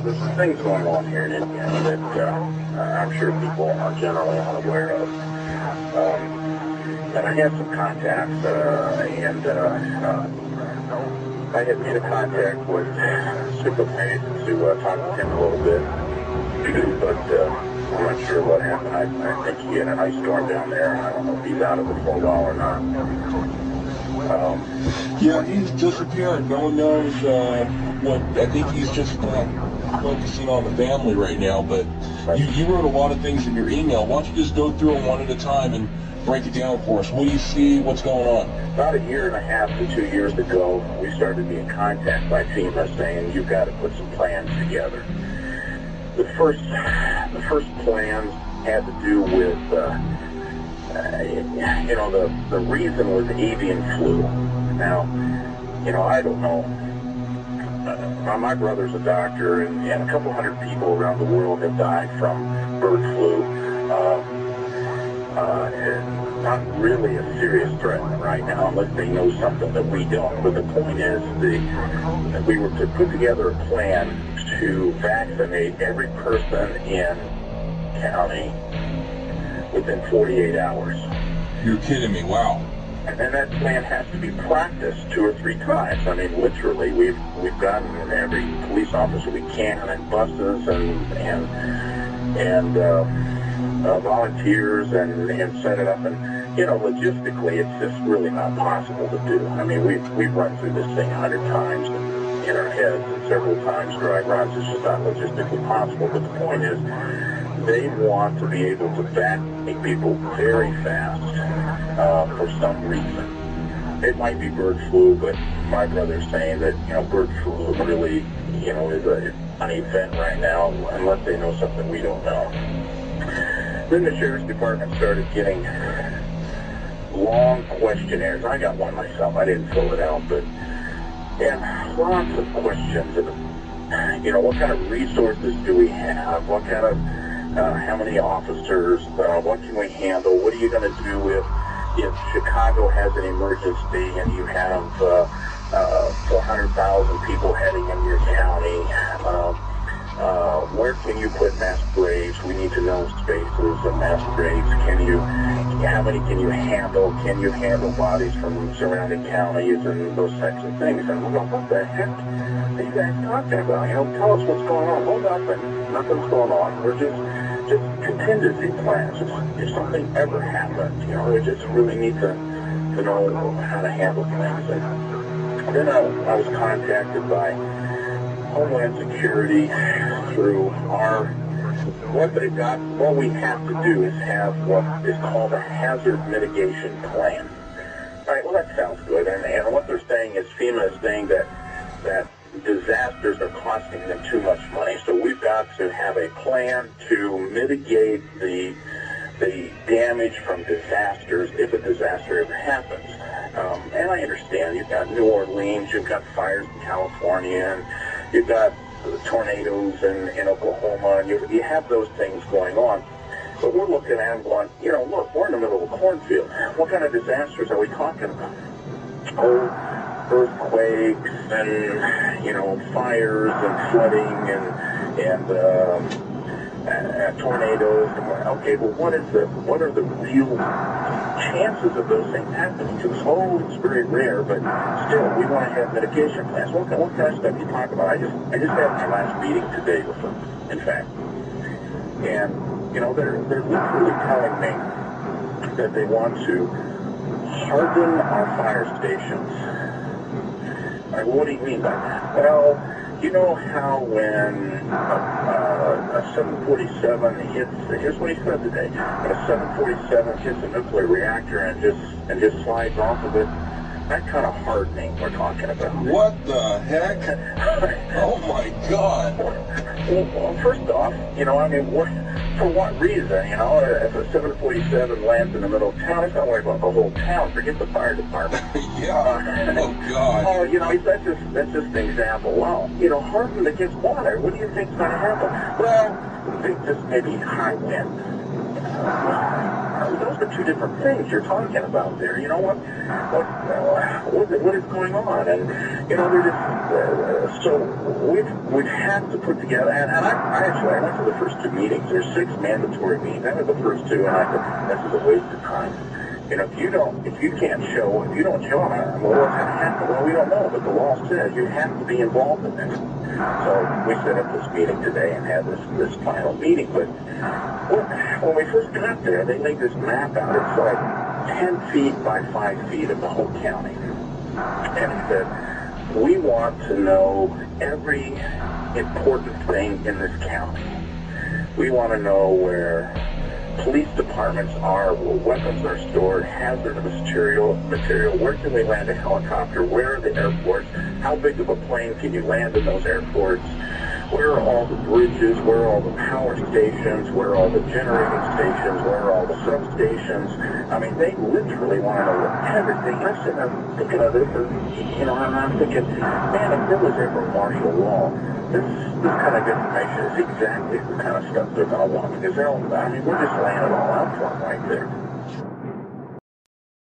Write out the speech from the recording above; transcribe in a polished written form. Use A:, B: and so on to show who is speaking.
A: There's some things going on here in Indiana that I'm sure people are generally unaware of. And I have some contacts, I had made a contact with Superface to talk to him a little bit, but I'm not sure what happened. I think he had an ice storm down there. I don't know if he's out of it for a while or not.
B: Yeah, he's disappeared. No one knows what. I think he's just focusing on the family right now. But you wrote a lot of things in your email. Why don't you just go through them one at a time and break it down for us? What do you see? What's going on?
A: About a year and a half to 2 years ago, we started being contacted by FEMA saying you've got to put some plans together. The first plans had to do with the reason was avian flu. Now, I don't know. My brother's a doctor, and a couple hundred people around the world have died from bird flu. It's not really a serious threat right now, unless they know something that we don't. But the point is, we were to put together a plan to vaccinate every person in county within 48 hours.
B: You're kidding me, wow.
A: And that plan has to be practiced 2 or 3 times. I mean, literally, we've gotten every police officer we can, and buses and volunteers, and set it up. And logistically, it's just really not possible to do. I mean, we've run through this thing 100 times in our heads, and several times dry runs. It's just not logistically possible. But the point is, they want to be able to vaccinate people very fast for some reason. It might be bird flu, but my brother's saying that bird flu really is an event right now, unless they know something we don't know. Then the sheriff's department started getting long questionnaires. I got one myself. I didn't fill it out, and lots of questions. What kind of resources do we have? What kind of how many officers? What can we handle? What are you going to do if Chicago has an emergency and you have 400,000 people heading into your county? Where can you put mass graves? We need to know spaces of mass graves. How many can you handle? Can you handle bodies from surrounding counties and those types of things? And we're going, what the heck are you guys talking about? Tell us what's going on. Well, nothing's going on. We're just contingency plans. If something ever happens, we just really need to know how to handle things. And then I was contacted by Homeland Security through what we have to do is have what is called a hazard mitigation plan. All right, well, that sounds good. And what they're saying is FEMA is saying that disasters are costing them too much money. So we've got to have a plan to mitigate the damage from disasters if a disaster ever happens. And I understand you've got New Orleans, you've got fires in California, and you've got tornadoes in Oklahoma, and you have those things going on. But we're looking at them going, look, we're in the middle of a cornfield. What kind of disasters are we talking about? Oh, earthquakes and, you know, fires and flooding and tornadoes. Okay, well, what are the real chances of those things happening to us? Oh, it's very rare, but still, we want to have mitigation plans. What kind of stuff you talk about? I just had my last meeting today with them, in fact, and you know, they're literally telling me that they want to harden our fire stations. All right, well, what do you mean by that? Well, you know how when a 747 hits, here's what he said today, when a 747 hits a nuclear reactor and just slides off of it, that kind of hardening we're talking about.
B: What the heck? Oh my God.
A: Well, first off, you know, I mean, for what reason? You know, if a 747 lands in the middle of town, it's not worried about the whole town. Forget the fire department.
B: Yeah. Oh God.
A: Oh, you know, that's just an example. Well, you know, hardened against water. What do you think's going to happen? Well, I think just maybe high wind. Those are two different things you're talking about there. You know what is going on? And you know, they're just so we've had to put together. And I went to the first two meetings. There's 6 mandatory meetings. I went to the first 2, and I said this is a waste of time. You know, if you don't show them, well, what's going to happen? Well, we don't know, but the law says you have to be involved in this. So we set up this meeting today and had this final meeting. But when we first got there, they laid this map out. It's like 10 feet by 5 feet of the whole county. And he said, we want to know every important thing in this county. We want to know where police departments are, where weapons are stored, hazardous material, where can we land a helicopter, where are the airports, how big of a plane can you land in those airports, where are all the bridges, where are all the power stations, where are all the generating stations, where are all the substations. I mean, they literally want to know everything. I'm sitting there thinking of this, and, you know, I'm thinking, man, if there was ever martial law, this kind of information is exactly the kind of stuff they're going to want, because we're just laying it all out for them right there.